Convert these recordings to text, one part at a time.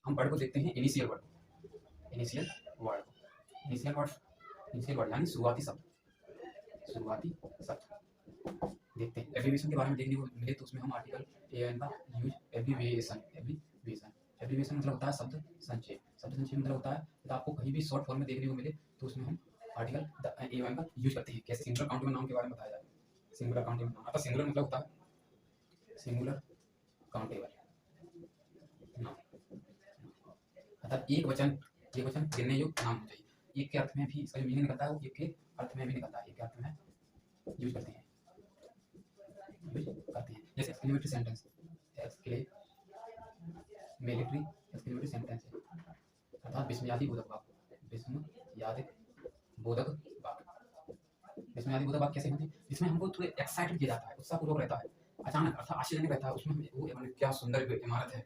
हम वर्ड को देखते हैं initial word, initial word, initial word, initial word यानी शुरुआती शब्द, शुरुआती शब्द देखते हैं। एब्रीविएशन के बारे में देखने को मिले तो उसमें हम आर्टिकल एन का यूज एब्रीविएशन, एब्रीविएशन, एब्रीविएशन मतलब होता है शब्द संक्षेप, शब्द संक्षेप मतलब होता है तो आपको कहीं भी शॉर्ट फॉर्म में देखने को मिले तो उसमें हम आर्टिकल एन का यूज करते हैं। कैसे सिंगुलर काउंटेबल नाउन के बारे में बताया जाए, सिंगुलर काउंटेबल नाउन अर्थात सिंगुलर मतलब होता है सिंगुलर काउंटेबल नाउन, अर्थात एक वचन गिनने योग्य नाम हो चाहिए। एक के अर्थ में भी इसका जो मीनिंग निकलता है वो एक के अर्थ में भी निकलता है, एक के अर्थ में यूज करते हैं, यूज करते हैं। जैसे exclamatory sentence, military exclamatory sentence है अर्थात विस्मयादि बोधक वाक्य, विस्मयादि बोधक वाक्य, विस्मयादि बोधक वाक्य कैसे होते हैं, जिसमें हमको थोड़े एक्साइटेड किया जाता है, उत्साहपूर्वक रहता है, अचानक अर्थात आश्चर्यजनक रहता है, उसमें वो क्या सुंदर इमारत है,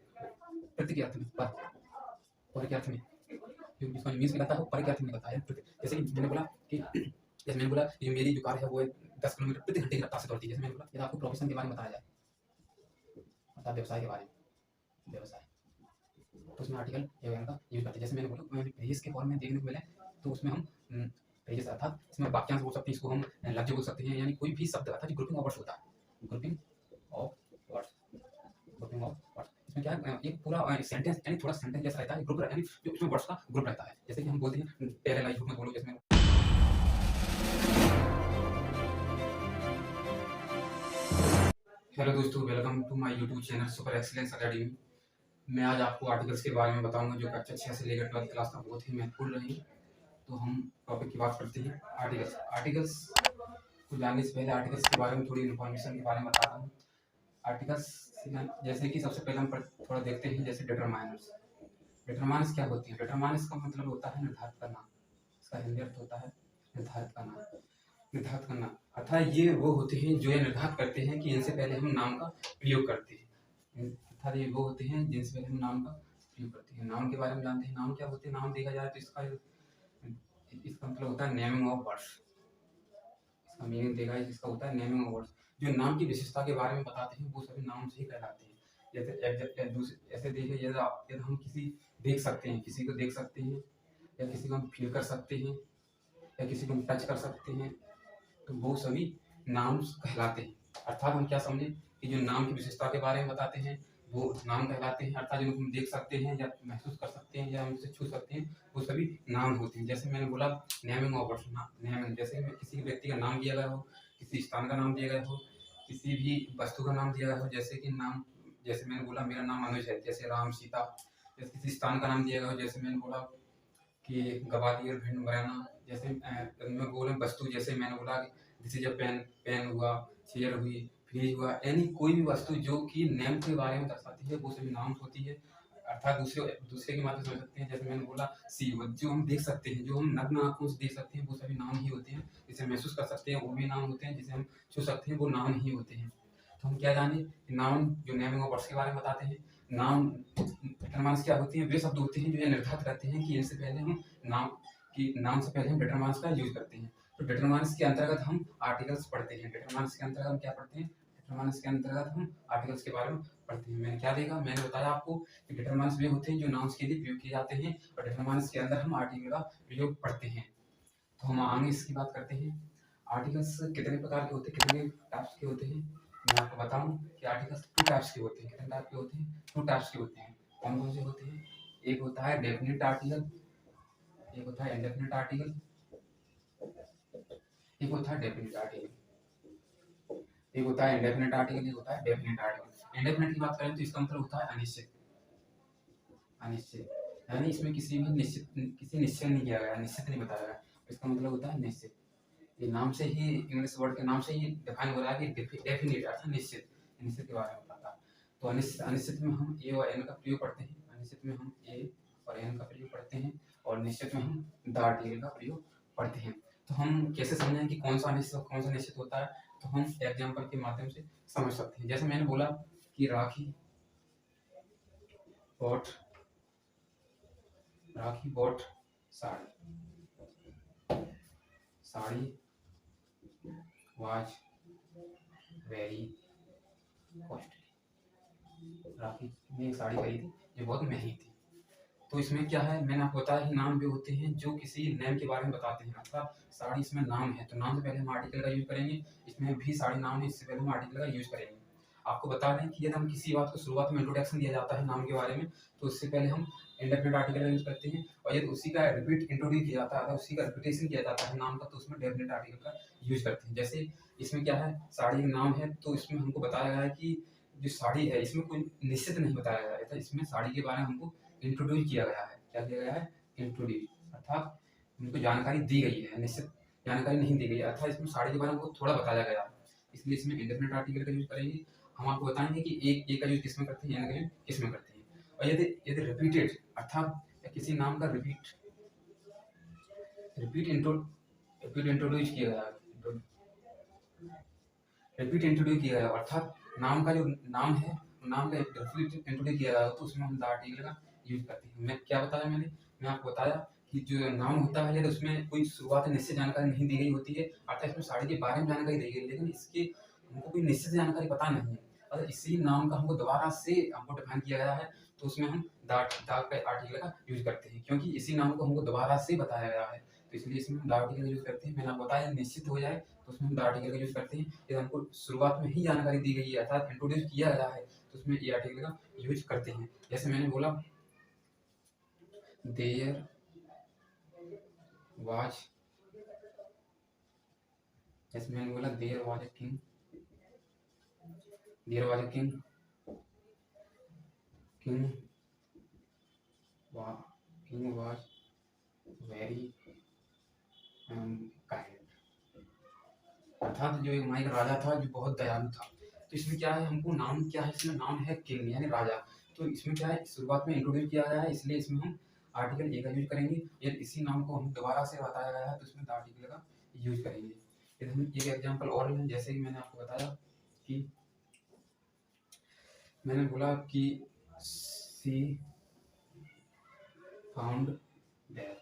प्रति के अर्थ में, पर के अर्थ में, क्योंकि इसका मीन्स निकलता है वो पर के अर्थ में निकलता है। जैसे कि मैंने बोला कि जैसे मैंने बोला कि मेरी जो कार है वो 10 किलोमीटर प्रति घंटे की रफ्तार से दौड़ती है। जैसे मैंने बोला यदि आपको प्रोफेशन के बारे में बताया जाए अर्थात व्यवसाय के बारे में, व्यवसाय, तो उसमें आर्टिकल एवं का यूज करते हैं। जैसे मैंने बोला फ्रेजेस के फॉर्म में देखने को मिले तो उसमें हम फ्रेजेस अर्थात इसमें वाक्यांश बोल सकते हैं, इसको हम लफ्ज बोल सकते हैं, यानी कोई भी शब्द अर्थात ग्रुपिंग ऑफ वर्ड्स होता है, grouping of words, grouping of words. इसमें क्या है एक पूरा सेंटेंस यानी थोड़ा सेंटेंस जैसा रहता है, ग्रुप यानी जो उसमें वर्ड्स का ग्रुप रहता है। जैसे कि हम बोलते हैं पैरालाइज में बोलो, जैसे हेलो दोस्तों, welcome to my YouTube channel super excellence academy. मैं आज आपको आर्टिकल्स के बारे में बताऊंगा जो कक्षा 6 से लेकर 12वीं क्लास तक बहुत ही महत्वपूर्ण रही। तो हम टॉपिक की बात करते हैं आर्टिकल्स। आर्टिकल्स को जानने से पहले आर्टिकल्स के बारे में थोड़ी इन्फॉर्मेशन के बारे में बताता हूँ। आर्टिकल्स जैसे कि सबसे पहले हम थोड़ा देखते हैं जैसे डिटरमाइनर्स। डिटरमाइनर्स क्या होती है? डिटरमाइनर्स का मतलब होता है निर्धारित करना, इसका हिंदी अर्थ होता है निर्धारित करना, निर्धारित करना अर्थात ये वो होते हैं जो ये निर्धारित करते हैं कि इनसे पहले हम नाम का प्रयोग करते हैं, अर्थात ये वो होते हैं जिनसे पहले हम नाम का प्रयोग करते हैं। नाउन के बारे में जानते हैं, नाउन क्या होते हैं? नाउन देखा जाए तो इसका मतलब होता है नेमिंग ऑफ वर्ड्स, इसका मीनिंग देखा है जिसका होता है नेमिंग ऑफ वर्ड्स। जो नाम की विशेषता के बारे में बताते हैं वो सभी नाउन से ही कहलाते हैं। जैसे ऐसे देखिए यदि हम किसी देख सकते हैं, किसी को देख सकते हैं, या किसी को हम फील कर सकते हैं, या किसी को हम टच कर सकते हैं, तो वो सभी नाम कहलाते हैं। अर्थात हम क्या समझे कि जो नाम की विशेषता के बारे में बताते हैं वो नाम कहलाते हैं, अर्थात जिनको हम देख सकते हैं या महसूस कर सकते हैं या हम उसे छू सकते हैं वो सभी नाम होते हैं। जैसे मैंने बोला नेमिंग ऑफ वर्ड्स, नेमिंग जैसे किसी व्यक्ति का नाम दिया गया हो, किसी स्थान का नाम दिया गया हो, किसी भी वस्तु का नाम दिया गया हो, जैसे कि नाम, जैसे मैंने बोला मेरा नाम अनुज है, जैसे राम सीता। जैसे किसी स्थान का नाम दिया गया हो, जैसे मैंने बोला कि ग्वालियर भिंड मुरैना। जैसे मैं बोले वस्तु, जैसे मैंने बोला this is a pen, pen हुआ, चेयर हुई, फ्रिज हुआ, यानी कोई भी वस्तु जो कि नेम के बारे में दर्शाती है वो सभी नाम होती है, अर्थात दूसरे की मात्रा समझ सकते हैं। जैसे मैंने बोला सी, जो हम देख सकते हैं, जो हम नग्न आंखों से देख सकते हैं वो सभी नाम ही होते हैं। जिसे महसूस कर सकते हैं वो भी नाम होते हैं, जिसे हम छू सकते हैं वो नाम ही होते हैं। तो हम क्या जाने, नाम जो नेमिंग ऑफ वर्ड्स के बारे में बताते हैं। नाम डिटरमाइंस क्या होती हैं? वे शब्द होते हैं जो ये निर्धारित करते हैं कि इनसे पहले हम नाम से पहले हम डिटरमाइंस का यूज करते हैं। तो डिटरमाइंस के अंतर्गत हम आर्टिकल्स पढ़ते हैं। डिटरमाइंस के अंतर्गत हम क्या पढ़ते हैं? डिटरमाइंस के अंतर्गत हम आर्टिकल्स के बारे में पढ़ते हैं। मैंने क्या देखा, मैंने बताया आपको कि डिटरमाइंस वे होते हैं जो नाउन्स के लिए प्रयोग किए जाते हैं, और डिटरमाइंस के अंदर हम आर्टिकल का प्रयोग पढ़ते हैं। तो हम आगे इसकी बात करते हैं। आर्टिकल्स कितने प्रकार के होते हैं, कितने टाइप्स के होते हैं? मैं आपको बताऊं कि आर्टिकल्स 2 टाइप्स के होते हैं। कितने टाइप के होते हैं? 2 टाइप्स के होते हैं। कौन कौन से होते हैं? एक होता है डेफिनिट आर्टिकल, एक होता है इंडेफिनिट आर्टिकल, एक होता है डेफिनिट आर्टिकल, एक होता है इंडेफिनिट आर्टिकल, एक होता है डेफिनिट आर्टिकल। इंडेफिनिट की बात करें तो इसका मतलब होता है अनिश्चित, अनिश्चित यानी इसमें किसी निश्चय नहीं किया गया, निश्चित नहीं बताया गया, इसका मतलब होता है निश्चित। ये नाम से ही, इंग्लिश वर्ड के नाम से ही डिफाइन हो रहा है कि डेफिनिट अर्थात निश्चित, निश्चित के बारे में बताता है। तो अनिश्चित, अनिश्चित में हम ए और एन का प्रयोग पढ़ते हैं, अनिश्चित में हम ए और एन का प्रयोग पढ़ते हैं, और निश्चित में हम द आर्टिकल का प्रयोग पढ़ते हैं। तो हम कैसे समझें कि कौन सा अनिश्चित कौन सा निश्चित होता है? तो हम एग्जाम्पल के माध्यम से समझ सकते हैं। जैसे मैंने बोला कि Rakhi bought, Rakhi bought sari, sari was very costly. Rakhi ने एक साड़ी खरीदी जो बहुत महंगी थी। तो इसमें क्या है, मैंने आपको बताया कि नाम वे होते हैं जो किसी नेम के बारे में बताते हैं। अर्थात साड़ी इसमें नाम है, तो नाम से पहले हम आर्टिकल का यूज करेंगे। इसमें भी साड़ी नाम है, इससे पहले हम आर्टिकल का यूज करेंगे। आपको बता दें कि यदि हम किसी बात को शुरुआत में इंट्रोडक्शन दिया जाता है नाम के बारे में, तो उससे पहले हम इंडेफिनिट आर्टिकल का यूज करते हैं। और यदि उसी का रिपीट इंट्रोड्यूस किया जाता है, उसी का रिपीटेशन किया जाता है नाम का, तो उसमें डेफिनेट आर्टिकल का यूज करते हैं। जैसे इसमें क्या है, साड़ी एक नाम है, तो इसमें हमको बताया गया है कि जो साड़ी है इसमें कोई निश्चित नहीं बताया गया है, तो इसमें साड़ी के बारे में हमको इंट्रोड्यूस किया गया है। क्या किया गया है, इंट्रोड्यूस, अर्थात उनको जानकारी दी गई है, निश्चित जानकारी नहीं दी गई है, अर्थात इसमें साड़ी के बारे में थोड़ा बताया गया है, इसलिए इसमें इंडेफिनिट आर्टिकल का यूज करेंगे। हम आपको बताएंगे कि एक का यूज किसमें करते हैं, एन का यूज किसमें करते हैं। और यदि यदि रिपीटेड, अर्थात किसी नाम का रिपीट इंट्रोड्यूस किया गया है, रिपीट इंट्रोड्यूस किया गया, अर्थात नाम का जो नाम है, नाम का रिपीट इंट्रोड्यूस किया गया, तो उसमें हम द आर्टिकल का यूज करते हैं। मैं क्या बताया, मैं आपको बताया कि जो नाम होता है, यदि उसमें कोई शुरुआत निश्चित जानकारी नहीं दी गई होती है, अर्थात इसमें साड़ी के बारे में जानकारी दी गई, लेकिन इसके हमको कोई निश्चित जानकारी पता नहीं है, अगर इसी नाम का हमको दोबारा से हमको डिफाइन किया गया है, तो उसमें हम द आर्टिकल का यूज करते हैं, क्योंकि इसी नाम को हमको दोबारा से बताया गया है, तो इसलिए इसमें हम द आर्टिकल का यूज करते हैं। मैंने आपको बताया निश्चित हो जाए तो उसमें हम द आर्टिकल का यूज करते हैं। यदि हमको शुरुआत में ही जानकारी दी गई है, अर्थात इंट्रोड्यूस किया गया है, तो उसमें ये आर्टिकल का यूज करते हैं। जैसे मैंने बोला, देयर वाज, जैसे मैंने बोला there was a king, there was a king, king was very kind, अर्थात जो एक हमारा एक राजा था जो बहुत दयालु था। तो इसमें क्या है, हमको नाम क्या है, इसमें नाम है किंग यानी राजा, तो इसमें क्या है, शुरुआत में इंट्रोड्यूस किया गया है, इसलिए इसमें हम आर्टिकल ए का यूज करेंगे। यदि इसी नाम को हम दोबारा से बताया गया है, तो इसमें द आर्टिकल का यूज करेंगे। यदि हम एक एग्जांपल और लें, जैसे कि मैंने आपको बताया कि मैंने बोला कि she found bag,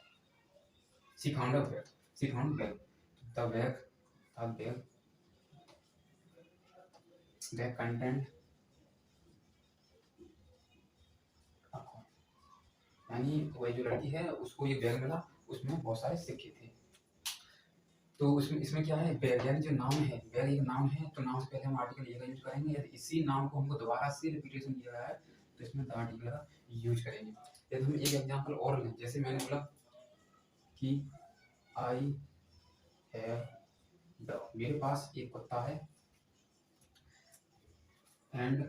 she found a bag, she found bag, the bag content, यानी वही जो लड़की है उसको ये बैग मिला, उसमें बहुत सारे सिक्के थे। तो उसमें इसमें क्या है, बैग यानी जो नाम है, बैग एक नाम है, तो नाम से पहले हम आर्टिकल ए का यूज करेंगे। यदि इसी नाम को हमको दोबारा से रिपीटेशन किया गया है, तो इसमें द आर्टिकल का यूज करेंगे। यदि हम एक एग्जांपल और लें, जैसे मैंने बोला कि आई हैव डॉग, मेरे पास एक कुत्ता है, एंड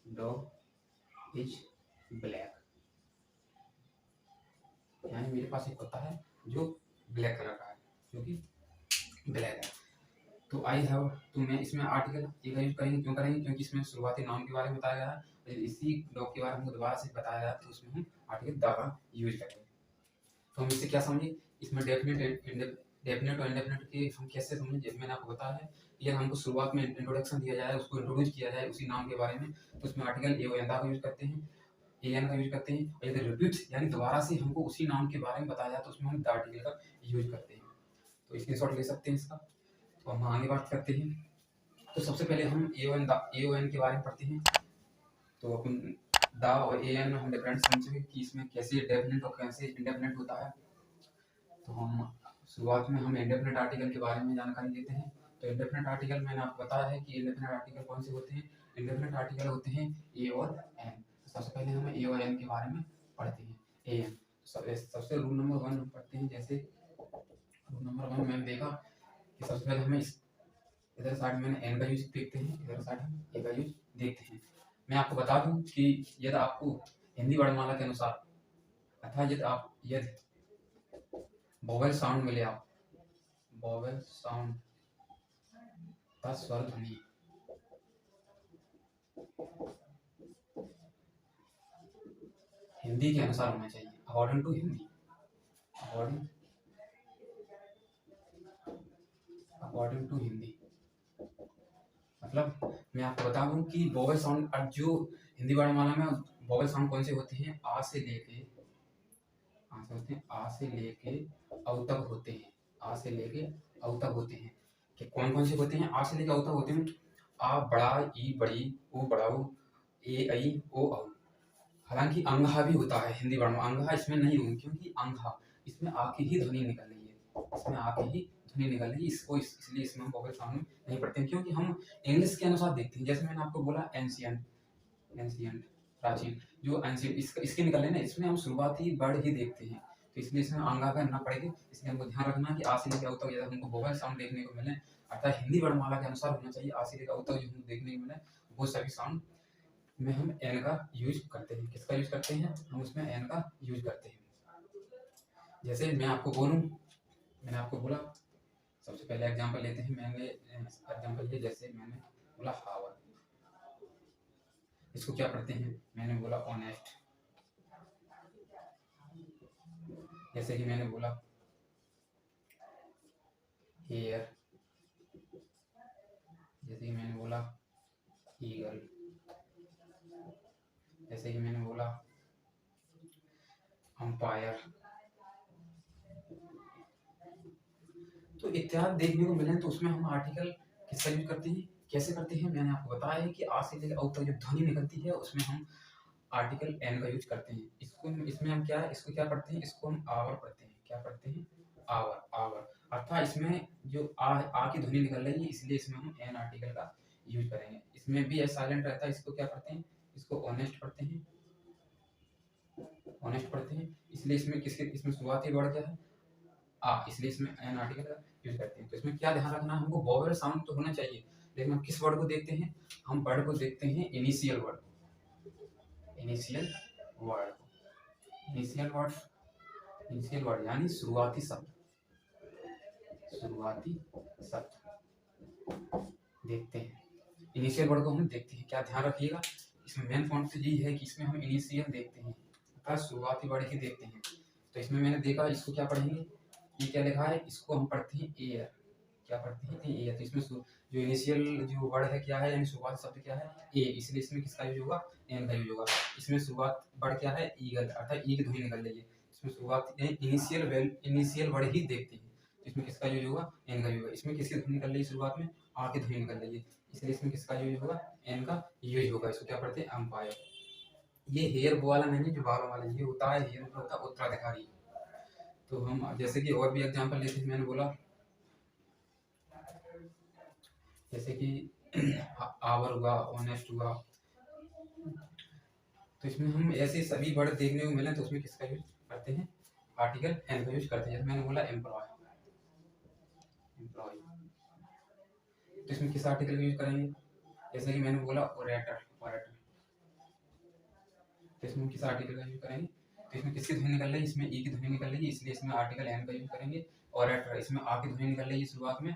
डॉग इज ब्लैक, यानी मेरे पास एक कुत्ता है जो ब्लैक कलर का है, जो कि ब्लैक है। तो आई हैव, तो मैं इसमें आर्टिकल ए का यूज करेंगे, क्यों करेंगे, क्योंकि इसमें शुरुआती नाम के बारे में बताया गया है, यदि इसी डॉग के बारे में दोबारा से बताया गया, तो उसमें हम आर्टिकल द का यूज करेंगे। तो हम इससे क्या समझे, इसमें डेफिनेट और इंडेफिनेट के हम कैसे समझें, जैसे मैंने आपको बताया है कि यदि हमको शुरुआत में इंट्रोडक्शन दिया जाए, उसको इंट्रोड्यूस किया जाए उसी नाम के बारे में, तो उसमें आर्टिकल ए और एन का यूज करते हैं, ए एन का यूज करते हैं। और यदि रिपीट यानी दोबारा से हमको उसी नाम के बारे में बताया जाए, तो उसमें हम द आर्टिकल का यूज करते हैं। तो स्क्रीनशॉट ले सकते हैं इसका। तो हम आगे बात करते हैं। तो सबसे पहले हम ए ओ एन के बारे में पढ़ते हैं। तो अपन द और ए एन में हम डिफरेंस समझेंगे कि इसमें कैसे डेफिनेट और कैसे इंडेफिनेट होता है। तो हम शुरुआत में हम इंडेफिनेट आर्टिकल के बारे में जानकारी लेते हैं। तो इंडेफिनेट आर्टिकल मैंने आपको बताया है कि इंडेफिनेट आर्टिकल कौन से होते हैं। इंडेफिनेट आर्टिकल होते हैं ए और एन। सबसे पहले हम ए और एन के बारे में पढ़ते हैं। ए एन सबसे रूल नंबर 1 पढ़ते हैं। जैसे रूल नंबर 1 मैंने देखा कि सबसे पहले हमें इधर साइड में एन का यूज देखते हैं, इधर साइड हम ए का यूज देखते हैं। मैं आपको बता दूं कि यदि आपको हिंदी वर्णमाला के अनुसार अर्थात यदि वोवेल साउंड मिले, आप वोवेल साउंड का स्वर ध्वनि हिंदी के अनुसार होना चाहिए, according to Hindi, according to Hindi. मतलब मैं आपको बता दूं कि वोवेल साउंड जो हिंदी वर्णमाला में वोवेल साउंड कौन से होते हैं, आ से लेके अव तक होते हैं। आ से लेके अव तक होते हैं कि कौन कौन से होते हैं। आ से लेके अव तक होते हैं। आ बड़ा, ई बड़ी, ऊ बड़ाऊ, ए ऐ ओ औ। हालांकि अंगहा भी होता है हिंदी वर्णमाला, अंगहा इसमें नहीं होगी क्योंकि अंगहा इसमें आ की ही ध्वनि निकल रही है, इसमें आ की ही ध्वनि निकल रही है, इसको इसलिए इसमें हम वोवेल साउंड नहीं पढ़ते हैं, क्योंकि हम इंग्लिश के अनुसार देखते हैं। जैसे मैंने आपको बोला एंशियंट, एंशियंट प्राचीन, जो एंशियंट इसके निकल रहे हैं ना, इसमें हम शुरुआती वर्ड ही देखते हैं, तो इसलिए इसमें अंगा करना पड़ेगा। इसलिए हमको ध्यान रखना कि आ से लेकर औ तक यदि हमको वोवेल साउंड देखने को मिले, अर्थात हिंदी वर्णमाला के अनुसार होना चाहिए, आ से लेकर औ तक जो हमको देखने को मिले वो सभी साउंड में हम एन का यूज करते हैं। किसका यूज करते हैं? हम उसमें एन का यूज करते हैं। जैसे मैं आपको बोलूं, मैंने आपको बोला, सबसे पहले एग्जांपल लेते हैं, मैंने एग्जांपल लिया, जैसे मैंने बोला हावर, इसको क्या पढ़ते हैं? मैंने बोला ऑनेस्ट। जैसे कि मैंने बोला हेयर, जैसे कि मैंने बोला ईगल, जैसे कि मैंने बोला अंपायर, तो इत्यादि देखने को मिले। तो उसमें हम आर्टिकल किसका यूज करते हैं, कैसे करते हैं? मैंने आपको बताया है कि आ से लेकर औ तक जो ध्वनि निकलती है उसमें हम आर्टिकल एन का यूज करते हैं। इसको इसमें हम क्या, इसको क्या पढ़ते हैं? इसको हम आवर पढ़ते हैं। क्या पढ़ते हैं? आवर, आवर, अर्थात इसमें जो आ की ध्वनि निकल रही है, इसलिए इसमें हम एन आर्टिकल का यूज करेंगे। इसमें भी साइलेंट रहता है, इसको क्या पढ़ते हैं? इसको ऑनेस्ट पढ़ते हैं, ऑनेस्ट पढ़ते हैं। इसलिए इसमें किसके, इसमें शुरुआती वर्ड क्या है? आ, इसलिए इसमें एन आर्टिकल का यूज करते हैं। तो इसमें क्या ध्यान रखना है हमको? वोवेल साउंड तो होना चाहिए, लेकिन हम किस वर्ड को देखते हैं? हम वर्ड को देखते हैं initial word, initial word, initial word, initial word यानी शुरुआती शब्द, शुरुआती शब्द देखते हैं। इनिशियल वर्ड को हम देखते हैं। क्या ध्यान रखिएगा, इसमें मेन पॉइंट तो यही है कि इसमें हम इनिशियल देखते हैं, अर्थात शुरुआती वर्ड ही देखते हैं। तो इसमें मैंने देखा, इसको क्या पढ़ेंगे? ये क्या लिखा है? इसको हम पढ़ते हैं एयर। क्या पढ़ते हैं? एयर। तो इसमें जो इनिशियल जो वर्ड है क्या है, यानी शुरुआत शब्द क्या है? ए, इसलिए इसमें किसका यूज होगा? एन का यूज होगा। इसमें शुरुआत वर्ड क्या है? ईगल, अर्थात ई की ध्वनि निकल रही है। इसमें शुरुआत इनिशियल वर्ड ही देखते हैं, तो इसमें किसका यूज होगा? एन का यूज होगा। इसमें किसकी ध्वनि निकल रही है? शुरुआत में आ की ध्वनि निकल रही है, इसलिए इसमें किसका यूज होगा? एन का यूज होगा। इसको क्या पढ़ते हैं? अंपायर। ये हेयर वाला नहीं है जो बालों वाला, ये होता है हेयर, होता है उत्तराधिकारी। तो हम जैसे कि और भी एग्जांपल लेते हैं, मैंने बोला जैसे कि आवर हुआ, ऑनेस्ट हुआ, तो इसमें हम ऐसे सभी वर्ड देखने को मिले, तो उसमें किसका यूज करते हैं? आर्टिकल एन का यूज करते हैं। जैसे मैंने बोला एम्प्लॉय, एम्प्लॉय, तो इसमें किस आर्टिकल का यूज करेंगे? जैसे कि मैंने बोला ओरेटर, ओरेटर, तो इसमें किस आर्टिकल का यूज करेंगे? तो इसमें किसकी ध्वनि निकल रही है? इसमें ई की ध्वनि निकल रही है, इसलिए इसमें आर्टिकल एन का यूज करेंगे। ओरेटर, इसमें आ की ध्वनि निकल रही है शुरुआत में,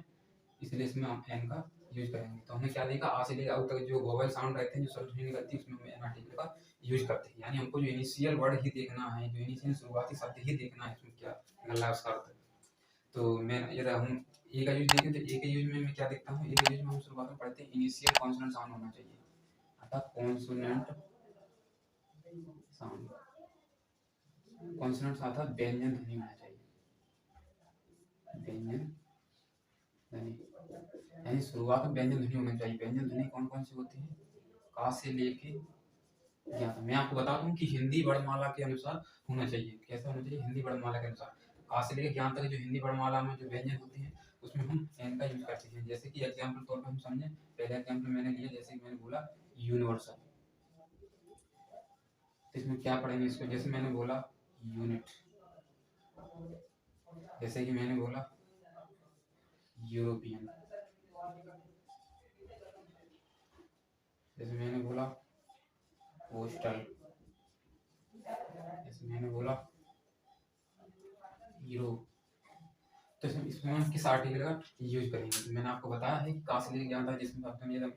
इसलिए इसमें हम एन का यूज करेंगे। तो हमने क्या देखा? आ से लेकर अब तक जो वोवेल साउंड रहते हैं, जो शब्द ध्वनि निकलती है, उसमें हम एन आर्टिकल का यूज करते हैं। यानी हमको जो इनिशियल वर्ड ही देखना है, जो इनिशियल शुरुआती शब्द ही देखना है, इसमें क्या निकल रहा है उसका अर्थ। तो मैं यदि हम ए का यूज देखें, तो ए के यूज में मैं क्या देखता हूँ? ए के यूज में हम शुरुआत में पढ़ते हैं इनिशियल कॉन्सोनेंट साउंड होना चाहिए, अर्थात कॉन्सोनेंट साउंड, कॉन्सोनेंट अर्थात व्यंजन ध्वनि होना चाहिए, व्यंजन ध्वनि, यानी शुरुआत में व्यंजन ध्वनि होना चाहिए। व्यंजन ध्वनि कौन कौन सी होती है? का से लेके ज्ञा तक। मैं आपको बता दूं कि हिंदी वर्णमाला के अनुसार होना चाहिए। कैसा होना चाहिए? हिंदी वर्णमाला के अनुसार। का से लेके ज्ञान तक जो हिंदी वर्णमाला में जो व्यंजन होते हैं, उसमें हम एन का यूज करते हैं। जैसे कि एग्जाम्पल तौर पर हम समझें, पहले एग्जाम्पल मैंने लिया, जैसे कि मैंने बोला यूनिवर्सल, तो इसमें क्या पढ़ेंगे इसको? जैसे मैंने बोला यूनिट, जैसे कि मैंने बोला यूरोपियन, जैसे मैंने बोला पोस्टल, जैसे मैंने बोला हीरो। तो इसमें हम किस आर्टिकल का यूज करेंगे? तो मैंने आपको बताया है कि का से लेके ज्ञान था, जिसमें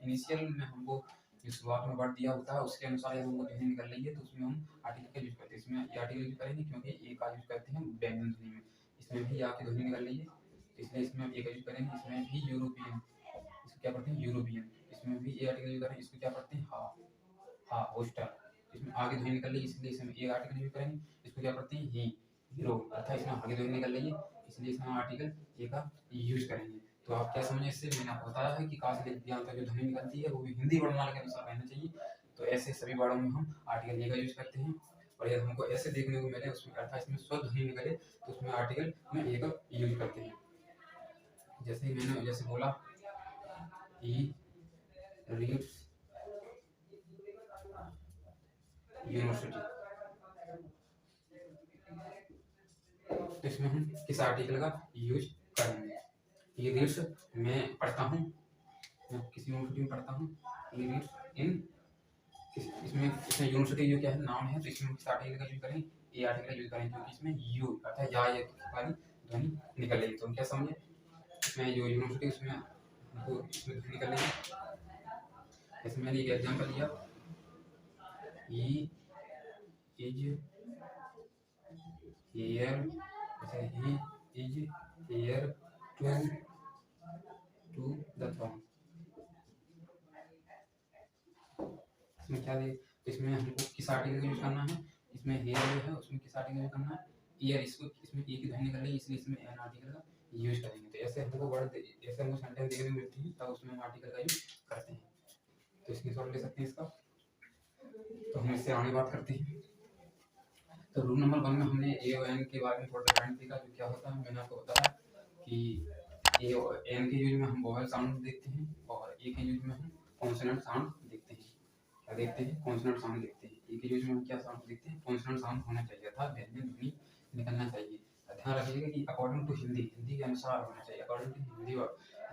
इनिशियल में हमको जो शुरुआत में वर्ड दिया होता है, उसके अनुसार यदि हमको ध्वनि निकल रही है, तो उसमें हम आर्टिकल का यूज करते हैं। इसमें ये आर्टिकल यूज करेंगे क्योंकि ए का यूज करते हैं व्यंजन ध्वनि में। इसमें भी आपकी ध्वनि निकल रही है, तो इसलिए इसमें हम ए का यूज करेंगे। इसमें भी यूरोपियन, इसको क्या पढ़ते हैं? यूरोपियन। इसमें भी ए आर्टिकल यूज करेंगे, इसको क्या पढ़ते हैं? हा, हा, होस्टर। इसमें आगे ध्वनि निकल रही है, इसलिए इसमें ए आर्टिकल यूज करेंगे। इसको क्या पढ़ते हैं? ही, हीरो, अर्थात इसमें आगे ध्वनि निकल रही है, इसलिए इसमें आर्टिकल ए का यूज करेंगे। तो आप क्या समझे इससे? मैंने आपको बताया है कि का से लेकर ज्ञान तक जो ध्वनि निकलती है, वो भी हिंदी वर्णमाला के अनुसार रहना चाहिए। तो ऐसे सभी वर्डों में हम आर्टिकल ए का यूज करते हैं। और यदि हमको ऐसे देखने को मिले उसमें अर्थात इसमें शुद्ध ध्वनि निकले तो उसमें आर्टिकल में ए का यूज करते हैं। जैसे ही मैंने जैसे बोला ही रीड्स यूनिवर्सिटी, तो इसमें हम किस आर्टिकल का यूज करेंगे। ही रीड्स मैं पढ़ता हूँ, मैं किसी यूनिवर्सिटी में पढ़ता हूँ। ही रीड्स इन इसमें यूनिवर्सिटी जो क्या है नाम है, तो इसमें किस आर्टिकल का यूज करें, ए आर्टिकल का यूज करें, क्योंकि इसमें यू अर्थात या ये वाली ध्वनि निकल रही है। तो हम क्या समझे, इसमें जो यूनिवर्सिटी उसमें हमको इसमें ध्वनि निकल रही है। जैसे मैंने एक एग्जाम्पल लिया, ही इज हियर, जैसे he is here to the throne, इसमें क्या दे, तो इसमें हमको किस आर्टिकल का यूज करना है, इसमें हेयर जो है उसमें किस आर्टिकल का यूज करना है, ईयर, इसको इसमें ए की ध्वनि निकल रही है इसलिए इसमें एन आर्टिकल का यूज करेंगे। तो ऐसे हमको वर्ड ऐसे हमको सेंटेंस देखने को मिलती है तब उसमें हम आर्टिकल का यूज करते हैं। तो इसकी सॉल्व ले सकते हैं इसका। तो हम इससे आगे बात करते हैं। तो रूल नंबर 1 में हमने ए और एन के बारे में थोड़ा सा देखा, जो क्या होता है मैंने आपको बताया कि ए और एन के यूज में हम वोवेल साउंड देखते हैं और ए के यूज में हम कॉन्सोनेंट साउंड देखते हैं। क्या देखते हैं, कॉन्सोनेंट साउंड देखते हैं। ए के यूज में हम क्या साउंड देखते हैं, कॉन्सोनेंट साउंड होना चाहिए था, व्यंजन ध्वनि निकलना चाहिए। ध्यान रखिएगा कि अकॉर्डिंग टू हिंदी, हिंदी के अनुसार होना चाहिए, अकॉर्डिंग टू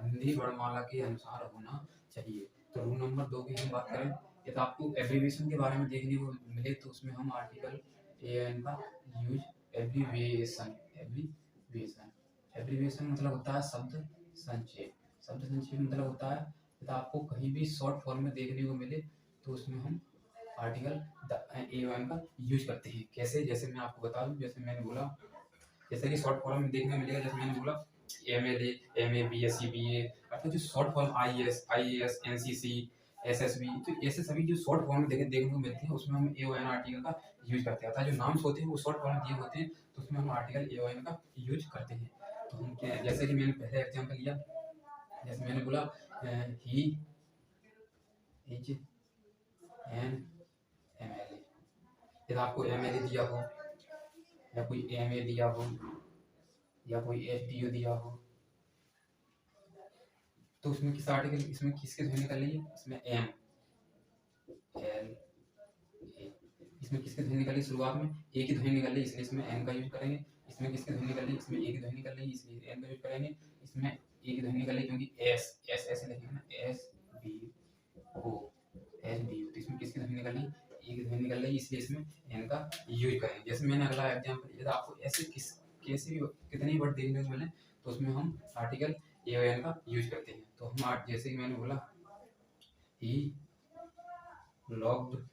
हिंदी वर्णमाला के अनुसार होना चाहिए। तो रूल नंबर 2 की हम बात करें, यदि आपको एब्रीविएशन के बारे में देखने को मिले तो उसमें हम आर्टिकल ए एन का यूज एब्रीविएशन, एब्रीविएशन, एब्रीविएशन मतलब होता है शब्द संक्षेप, शब्द संक्षेप मतलब होता है यदि आपको कहीं भी शॉर्ट फॉर्म में देखने को मिले तो उसमें हम आर्टिकल ए एन का यूज करते हैं। कैसे, जैसे मैं आपको बता दूं, जैसे मैंने बोला, जैसे कि शॉर्ट फॉर्म में देखने को मिलेगा, जैसे मैंने बोला एमए बीएससी बीए, अर्थात जो short form IAS NCC SSB, तो ऐसे सभी जो शॉर्ट फॉर्म में देखने को मिलते हैं उसमें हम एओएन आर्टिकल का यूज करते हैं। अर्थात जो नाम्स होते हैं वो शॉर्ट फॉर्म में दिए होते हैं तो उसमें हम आर्टिकल एओएन का यूज करते हैं। तो हम क्या, जैसे कि मैंने पहले एग्जाम्पल लिया, जैसे मैंने बोला ही इज एन एमएलए, यदि आपको एमएलए दिया हो या कोई एमए दिया हो या कोई एसडीओ दिया हो तो उसमें किस आर्टिकल, इसमें किसके ध्वनि निकल रही है, इसमें एम एल ए, इसमें किसकी ध्वनि निकल रही है, शुरुआत में ए की ध्वनि निकल रही है इसलिए इसमें एन का यूज करेंगे। इसमें किसकी ध्वनि निकल रही है, इसमें ए की ध्वनि निकल रही है इसलिए एन का यूज करेंगे। इसमें ए की ध्वनि निकल रही है क्योंकि एस एस ऐसे लिखेंगे ना, S B O S B O, तो इसमें किसकी ध्वनि निकल रही है, ए की ध्वनि निकल रही है इसलिए इसमें एन का यूज करेंगे। जैसे मैंने अगला एग्जाम्पल, यदि आपको ऐसे कैसे भी कितने वर्ड देखने को मिले तो उसमें हम आर्टिकल ए और एन का यूज करते हैं। तो हम जैसे कि मैंने बोला ही लॉग्ड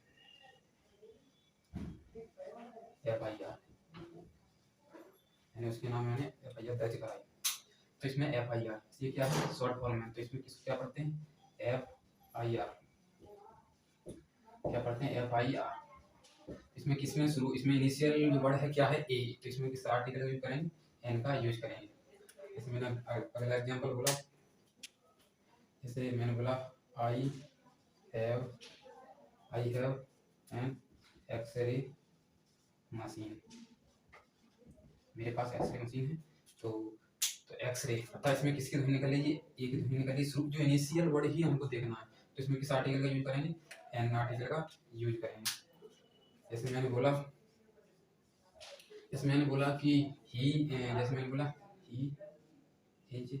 एफआईआर, यानी उसके नाम मैंने एफआईआर दर्ज कराई, तो इसमें एफआईआर ये क्या है, शॉर्ट फॉर्म में, तो इसमें किसको क्या पढ़ते हैं, एफआईआर, क्या पढ़ते हैं, एफआईआर। इसमें किसमें शुरू, इसमें इनिशियल जो वर्ड है क्या है, ए, तो इसमें किस आर्टिकल का यूज करेंगे, एन का यूज करेंगे। जैसे मैंने अगला एग्जांपल बोला, जैसे मैंने बोला I have an x-ray machine, मेरे पास एक्सरे मशीन है। तो एक्सरे अर्थात इसमें किसकी ध्वनि निकल रही है, ए की ध्वनि निकल रही है, शुरू जो इनिशियल वर्ड ही हमको देखना है तो इसमें किस आर्टिकल का यूज करेंगे, एन आर्टिकल का यूज करेंगे। जैसे मैंने बोला, कि ही, जैसे मैंने बोला he is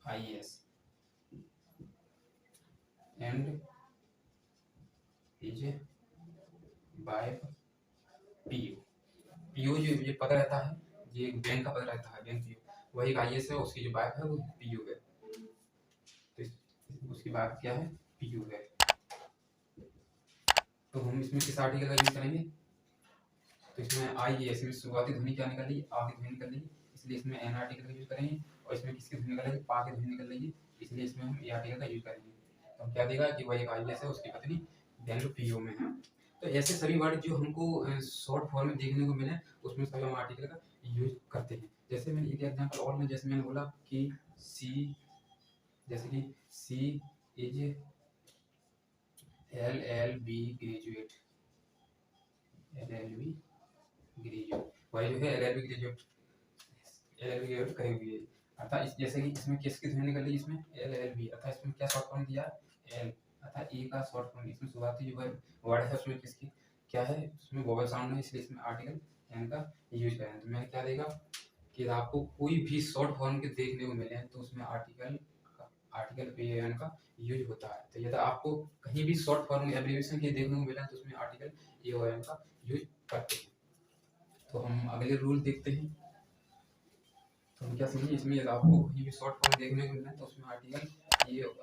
IAS and is wife PU, PU जो ये पद रहता है, ये बैंक का पद रहता है, बैंक पीयू, वही एक आईएएस है, उसकी जो वाइफ है वो पीयू है, तो उसकी वाइफ क्या है, पीयू है। तो हम इसमें किस आर्टिकल का यूज करेंगे, तो इसमें आईएएस में शुरुआती ध्वनि क्या निकल रही है, आ की ध्वनि निकल रही है इसलिए इसमें एन आर्टिकल का यूज करेंगे। और इसमें किसकी ध्वनि निकल रही है, पा की ध्वनि निकल रही है इसलिए इसमें हम ए आर्टिकल का यूज करेंगे। तो हम क्या देगा कि वही एक आईएएस है, उसकी पत्नी बैंक पीयू में है। तो ऐसे सभी वर्ड जो हमको शॉर्ट फॉर्म में देखने को मिले उसमें सभी हम आर्टिकल का यूज करते हैं। जैसे मैंने एक एग्जांपल और में, जैसे मैंने बोला कि सी, जैसे कि she is LLB graduate, LLB graduate, वही जो है LLB ग्रेजुएट, LLB ग्रेजुएट करी हुई है। अर्थात जैसे कि इसमें किसकी ध्वनि निकल रही है, इसमें LLB, अर्थात इसमें क्या शॉर्ट फॉर्म दिया, L, अर्थात ए का शॉर्ट फॉर्म, इसमें शुरुआती जो है वर्ड है उसमें किसकी क्या है, उसमें वोवेल साउंड है, इसलिए इसमें आर्टिकल एन का यूज करें। तो मैंने क्या देगा कि आपको कोई भी शॉर्ट फॉर्म के देखने को मिले तो उसमें आर्टिकल एन का यूज होता है। तो यदि आपको कहीं भी शॉर्ट फॉर्म एब्रीविएशन के देखने को मिला तो उसमें आर्टिकल एन का यूज करते हैं। तो हम अगले रूल देखते हैं। तो हम क्या समझिए, इसमें यदि आपको कहीं भी शॉर्ट फॉर्म देखने को मिला तो उसमें आर्टिकल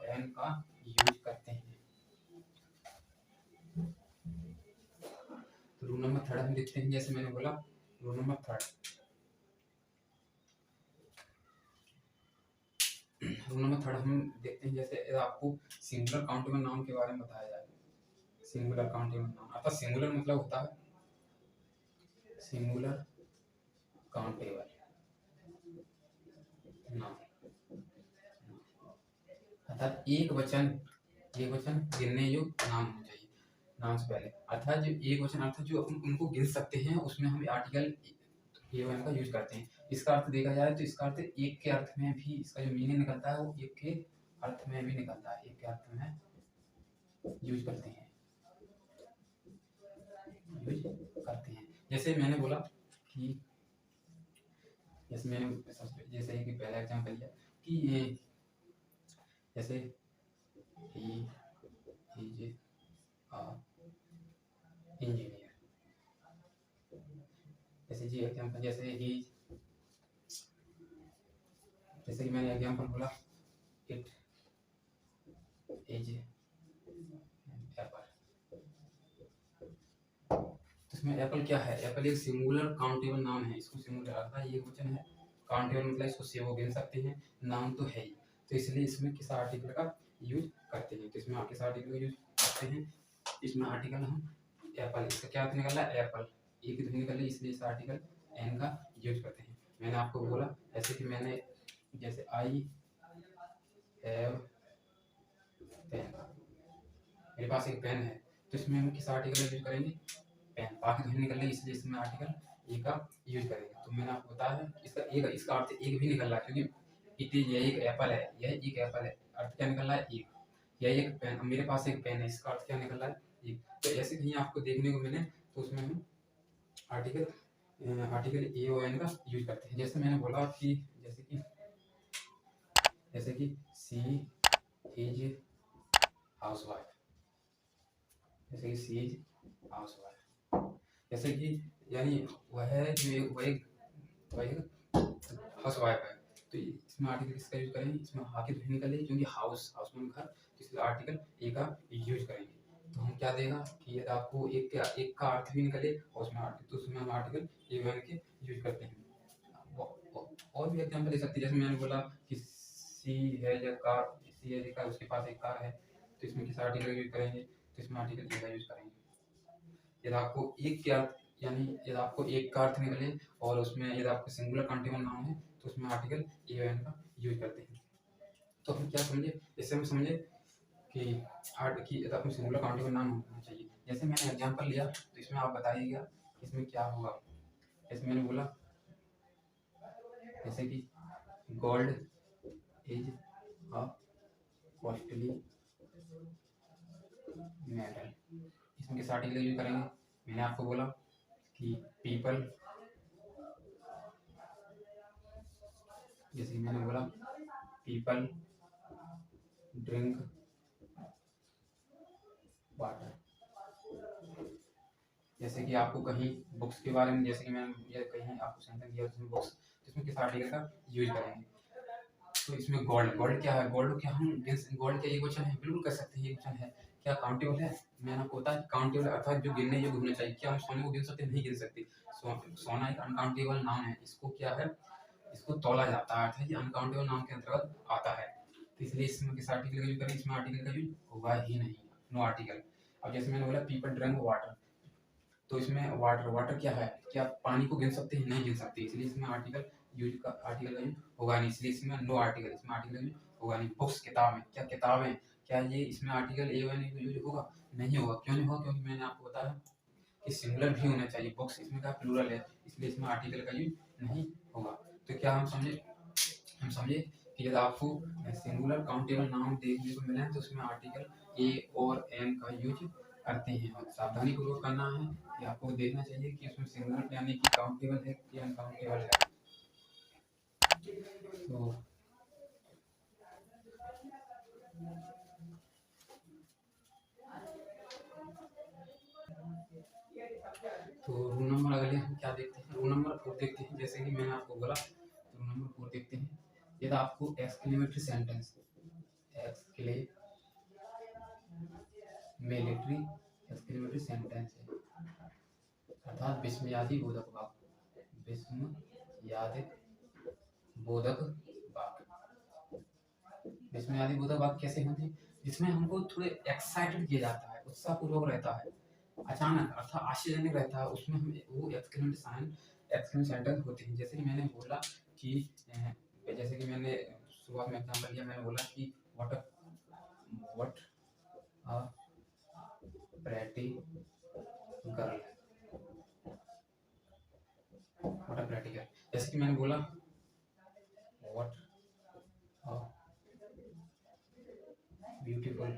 एन का यूज करते हैं। तो रूल नंबर 3 हम देखते हैं। जैसे मैंने बोला रूल नंबर 3, रूल नंबर 3 हम देखते हैं। जैसे आपको सिंगुलर काउंटेबल नाउन के बारे में बताया जाए, सिंगुलर काउंटेबल नाउन, अर्थात सिंगुलर मतलब होता है सिंगुलर काउंटेबल नाउन, अर्थात एक वचन गिनने योग्य नाम होना चाहिए नाम से पहले। अर्थात जो एक वचन अर्थात जो अपन उनको गिन सकते हैं उसमें हम आर्टिकल एन का यूज करते हैं। इसका अर्थ देखा जाए तो इसका अर्थ एक के अर्थ में भी, इसका जो मीनिंग निकलता है वो एक के अर्थ में भी निकलता है, एक के अर्थ में यूज करते हैं, जैसे मैंने बोला कि जैसे कि पहला एग्जांपल लिया कि ये जैसे ही इज इंजीनियर, जैसे जी एग्जांपल, जैसे कि मैंने एग्जांपल बोला इट इज एप्पल। तो इसमें एप्पल क्या है, एप्पल एक सिंगुलर काउंटेबल नाउन है, इसको सिंगुलर आता है, ये वचन है, काउंटेबल मतलब इसको सेव गिन सकते हैं, नाउन तो है ही, तो इसलिए इसमें किस आर्टिकल का यूज करते हैं। तो इसमें किस आर्टिकल का यूज करते हैं, इसमें आर्टिकल हम एप्पल, इसका क्या अर्थ निकल रहा है, एप्पल, एक ही ध्वनि निकल रही है, इसलिए इस आर्टिकल एन का यूज करते हैं। मैंने आपको बोला ऐसे कि मैंने जैसे आई हैव पेन, मेरे पास एक पेन है, तो इसमें हम किस आर्टिकल का यूज करेंगे, पेन, बाकी ध्वनि निकल रही है इसलिए इसमें आर्टिकल ए का यूज करेंगे। तो मैंने आपको बताया है इसका अर्थ एक भी निकल रहा है, क्योंकि इट इज, यह एक एप्पल है, यह एक एप्पल है, अर्थ क्या निकल रहा है एक, यह एक पेन, मेरे पास एक पेन है, इसका अर्थ क्या निकल रहा है एक। तो ऐसे कहीं आपको देखने को मिले तो उसमें हम आर्टिकल ए ओ एन का यूज करते हैं। जैसे मैंने बोला कि जैसे कि सी इज हाउसवाइफ, जैसे कि सी इज हाउसवाइफ, जैसे कि यानी वह हाउसवाइफ है, तो इसमें आर्टिकल किसका यूज करेंगे, इसमें हा की ध्वनि निकलेगी क्योंकि हाउस में घर, तो इसलिए आर्टिकल ए का यूज करेंगे। तो हम क्या देगा कि यदि आपको एक का अर्थ भी निकले और उसमें तो उसमें हम आर्टिकल ए वन के यूज करते हैं। और भी एग्जाम्पल दे सकते हैं, जैसे मैंने बोला कि सी है या कार, सी है कार, उसके पास एक कार है, तो इसमें किस आर्टिकल का यूज करेंगे, तो इसमें आर्टिकल ए का यूज करेंगे। यदि आपको एक के अर्थ यानी यदि आपको एक का अर्थ निकले और उसमें यदि आपको सिंगुलर काउंटेबल नाउन है तो उसमें आर्टिकल ए एन का यूज करते हैं। तो हम क्या समझे, इससे हम समझे कि यदि आपको सिंगुलर काउंटेबल नाउन होना चाहिए। जैसे मैंने एग्जांपल लिया तो इसमें आप बताइएगा इसमें क्या होगा। जैसे मैंने बोला जैसे कि gold is a costly metal, इसमें किस आर्टिकल यूज करेंगे, मैंने आपको बोला कि पीपल, जैसे मैंने बोला पीपल ड्रिंक वाटर। जैसे कि आपको कहीं बुक्स के बारे में, जैसे कि मैंने कहीं आपको सेंटेंस दिया उसमें बुक्स, तो इसमें किस आर्टिकल का यूज करेंगे, तो इसमें गोल्ड क्या है, गोल्ड क्या हम गोल्ड क्या एक वचन है, बिल्कुल कर सकते हैं, एक वचन है, क्या काउंटेबल है, मैंने आपको बताया काउंटेबल अर्थात जो गिनने योग्य होना चाहिए। क्या हम सोने को गिन सकते, नहीं गिन सकते, सोना एक अनकाउंटेबल नाउन है, इसको क्या है, इसको तोला जाता है, अर्थात ये अनकाउंटेबल नाउन के अंतर्गत आता है, तो इसलिए इसमें किस आर्टिकल का यूज करें, इसमें आर्टिकल का यूज होगा ही नहीं, नो आर्टिकल। अब जैसे मैंने बोला पीपल ड्रिंक वाटर, तो इसमें वाटर क्या है, क्या पानी को गिन सकते हैं, नहीं गिन सकते, इसलिए इसमें आर्टिकल का यूज होगा नहीं, इसलिए इसमें नो आर्टिकल, इसमें आर्टिकल यूज होगा नहीं। बुक्स किताब है, क्या किताबें, क्या ये इसमें आर्टिकल ए वन यूज होगा, नहीं होगा। क्यों नहीं होगा? क्योंकि मैंने आपको बताया कि सिंगुलर भी होना चाहिए। बुक्स इसमें का प्लूरल है, इसलिए इसमें आर्टिकल का यूज नहीं होगा। तो क्या हम समझे कि यदि आपको सिंगुलर काउंटेबल नाउन देखने को मिले तो उसमें आर्टिकल ए और एन का यूज करते हैं। और सावधानी पूर्वक करना है कि आपको देखना चाहिए कि उसमें सिंगुलर यानी कि काउंटेबल है कि अनकाउंटेबल है। तो रूल नंबर अगले हम क्या देखते हैं, रूल नंबर 4 देखते हैं। जैसे कि मैंने आपको बोला, तो रूल नंबर 4 देखते हैं। यदि आपको exclamatory sentence, military exclamatory sentence है, अर्थात विस्मयादि बोधक वाक्य, विस्मयादि बोधक वाक्य। विस्मयादि बोधक वाक्य कैसे होते हैं? जिसमें हमको थोड़े एक्साइटेड किया जाता है, उत्साहपूर्वक रहता है, अचानक अर्थात आश्चर्यजनक रहता है, उसमें हम वो एक्सक्लेमेटरी सेंटेंस होते हैं। जैसे कि मैंने बोला कि जैसे कि मैंने शुरुआत में एग्जांपल दिया, मैंने बोला कि what a pretty girl, what a pretty girl. जैसे कि मैंने बोला what a beautiful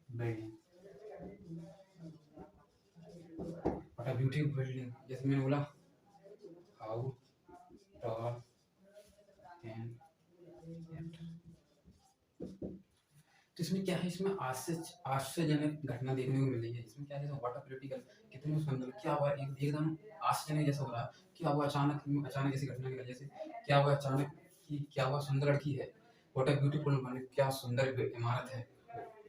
building, what a beautiful building. जैसे मैंने बोला हाउ टॉल कैन इट। तो इसमें क्या है, इसमें आश्चर्यजनक घटना देखने को मिल रही है। इसमें क्या है, जैसे वाटर पोलिटिकल कितनी सुंदर, क्या हुआ, एकदम आश्चर्य जैसा हो रहा है, क्या हुआ, अचानक अचानक जैसी घटना निकल, जैसे क्या हुआ अचानक कि क्या हुआ, सुंदर लड़की है, व्हाट अ ब्यूटीफुल, माने क्या सुंदर इमारत है।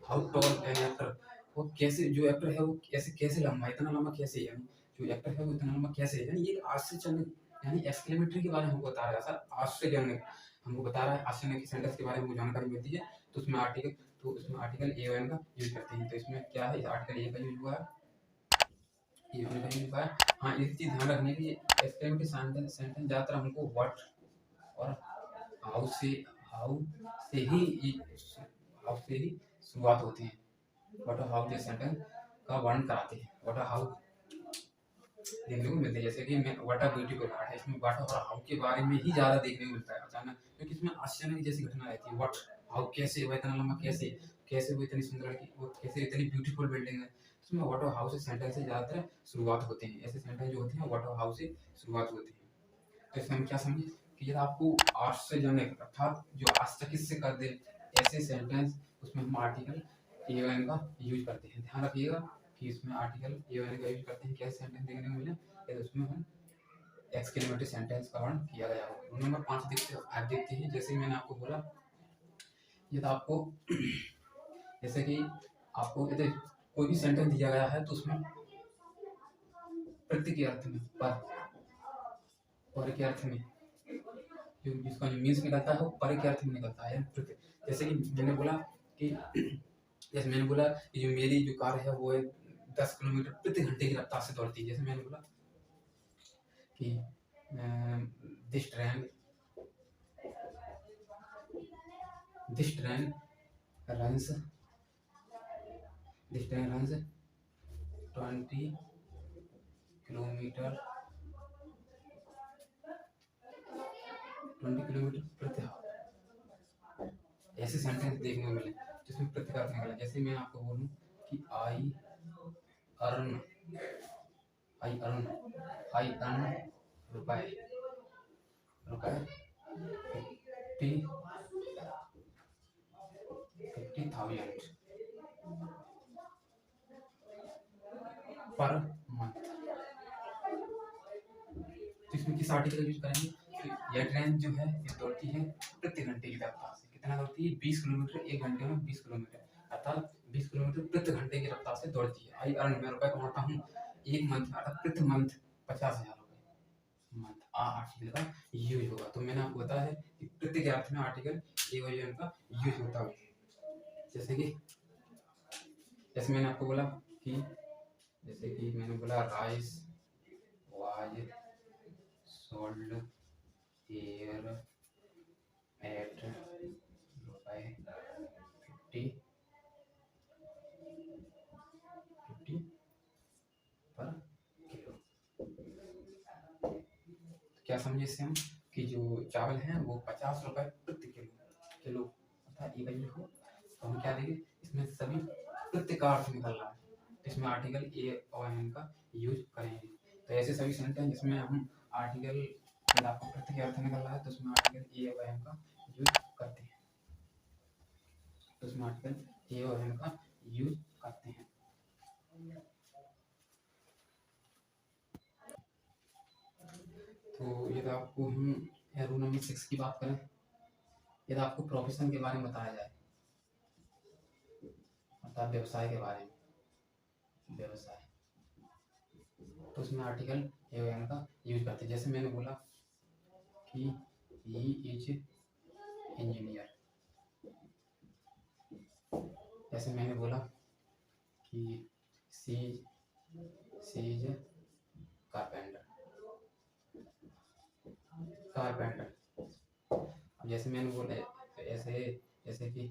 हाउ टॉल एन एक्टर, वो कैसे, जो एक्टर है वो कैसे लंबा, इतना लंबा कैसे, यानी जो एक्टर है वो इतना लंबा कैसे, यानी ये आश्चर्यजनक, यानी एक्सक्लेमेटरी के बारे में हमको बता रहा है सर, आश्चर्यजनक हमको बता रहा है, आश्चर्यजनक सेंटेंस के बारे में हमको जानकारी मिलती है। तो उसमें आर्टिकल ए एन का यूज करते हैं। तो इसमें क्या है, इस आर्टिकल ए का यूज हुआ है, ये का यूज हुआ है। हाँ, एक चीज ध्यान रखने की, एक्सक्लेमेटरी सेंटेंस ज्यादातर हमको व्हाट और हाउ से ही हाउ से ही शुरुआत होती है। व्हाट और हाउ के सेंटेंस का वर्णन कराते हैं। व्हाट और हाउ देखने को मिलते हैं। जैसे कि मैं व्हाट अ ब्यूटीफुल आर्ट है, इसमें व्हाट और हाउ के बारे में ही ज्यादा देखने को मिलता है अचानक, क्योंकि इसमें आश्चर्य की जैसी घटना रहती है। व्हाट हाउ कैसे हुआ इतना लंबा, कैसे कैसे वो इतनी सुंदर लड़की, वो कैसे इतनी ब्यूटीफुल बिल्डिंग है। इसमें व्हाट और हाउ से सेंटेंस से ज्यादातर शुरुआत होते हैं। ऐसे सेंटेंस जो होते हैं व्हाट और हाउ से शुरुआत होती है। तो इसमें हम क्या समझे कि यदि आपको आश्चर्यजनक अर्थात जो आश्चर्यचकित से कर दे ऐसे सेंटेंस, उसमें हम आर्टिकल ए एन का यूज करते हैं। ध्यान रखिएगा कि इसमें आर्टिकल ए एन का यूज करते हैं। कैसे सेंटेंस देखने को मिले, तो उसमें हम एक्सक्लेमेटरी सेंटेंस का वर्णन किया गया हो। रूल नंबर 5 देखते हैं। जैसे मैंने आपको बोला, यदि आपको जैसे कि आपको यदि कोई भी सेंटेंस दिया गया है तो उसमें प्रति के अर्थ में पर के अर्थ में जो जिसका जो मीन्स निकलता है वो पर के अर्थ में निकलता है। जैसे कि मैंने बोला कि जैसे मैंने बोला कि जो मेरी जो कार है वो 10 किलोमीटर प्रति घंटे की रफ्तार से दौड़ती है। जैसे मैंने बोला कि this train runs this train runs 20 kilometre 20 kilometre प्रति आवर। ऐसे सेंटेंस देखने को मिले जिसमें प्रति का अर्थ निकला। जैसे मैं आपको बोलूं कि अर्न आई अर्न रुपए रुपए 50,000 पर मंथ। तो इसमें किस आर्टिकल का यूज करेंगे, तो यह ट्रेन जो है ये दौड़ती है प्रति घंटे की रफ्तार से। कितना दौड़ती है, 20 किलोमीटर, एक घंटे में 20 किलोमीटर, अर्थात 20 किलोमीटर प्रति घंटे की रफ्तार से दौड़ती है। आई अर्न, मैं रुपए कमाता हूँ एक मंथ, अर्थात प्रति मंथ 50,000 रुपए मंथ। आर्टिकल का यूज होगा। तो मैंने आपको बताया है कि प्रति के अर्थ में आर्टिकल ए और एन का यूज होता है। जैसे मैंने आपको बोला कि जैसे कि मैंने बोला rice was sold here eight रुपए 50 रुपये पर किलो। क्या समझे इससे हम कि जो चावल है वो 50 रुपये प्रति किलो अर्थात ये वही हो। तो हम क्या देंगे इसमें सभी प्रति का अर्थ निकल रहा है, इसमें आर्टिकल ए और एन का यूज करेंगे। तो ऐसे सभी सेंटेंस जिसमें हम आर्टिकल यदि आपको प्रति का अर्थ निकल रहा है तो उसमें आर्टिकल ए और एन का यूज करते हैं। तो उसमें आर्टिकल ए और एन का यूज करते हैं। तो यदि आपको हम रूल नंबर 6 की बात करें, यदि आपको प्रोफेशन के बारे में बताया जाए अर्थात व्यवसाय के बारे में, व्यवसाय, तो उसमें आर्टिकल ए और एन का यूज करते हैं। जैसे मैंने बोला कि ही इज इंजीनियर, जैसे मैंने बोला कि सी इज कारपेंटर। अब जैसे मैंने बोला ऐसे जैसे कि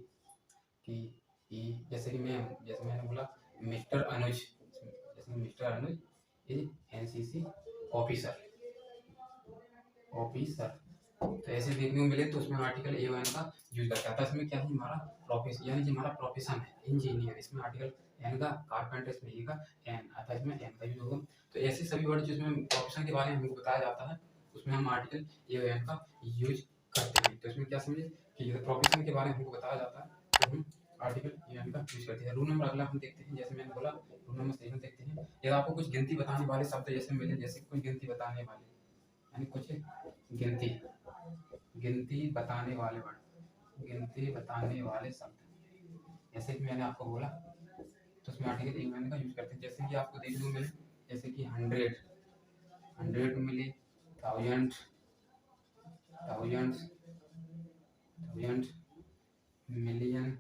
जैसे मैंने बोला मिस्टर अनुज, जैसे mister Anuj is NCC officer. तो ऐसे देखने को मिले तो उसमें आर्टिकल ए एन का यूज करता है। इसमें क्या है हमारा प्रोफेशन, यानी जो हमारा प्रोफेशन है इंजीनियर, इसमें आर्टिकल एन का, कारपेंटर इसमें ए का एन अर्थात इसमें एन का यूज होगा। तो ऐसे सभी वर्ड जिसमें प्रोफेशन के बारे में हमको बताया जाता है उसमें हम आर्टिकल ए एन का यूज करते हैं। तो इसमें क्या समझे कि प्रोफेशन के बारे में हमको बताया जाता है तो हम आर्टिकल ए एन का यूज करते हैं। रूल नंबर अगला हम देखते हैं, जैसे मैंने बोला रूल नंबर 7 में देखते हैं। यदि आपको कुछ गिनती बताने वाले शब्द जैसे मिले, जैसे कुछ गिनती बताने वाले यानी कुछ गिनती बताने वाले वर्ड, गिनती बताने वाले शब्द, जैसे कि मैंने आपको बोला तो उसमें आर्टिकल ए एन का यूज करते हैं। जैसे कि आपको देखने को मिले जैसे कि 100 मिले, 1000 मिलियन,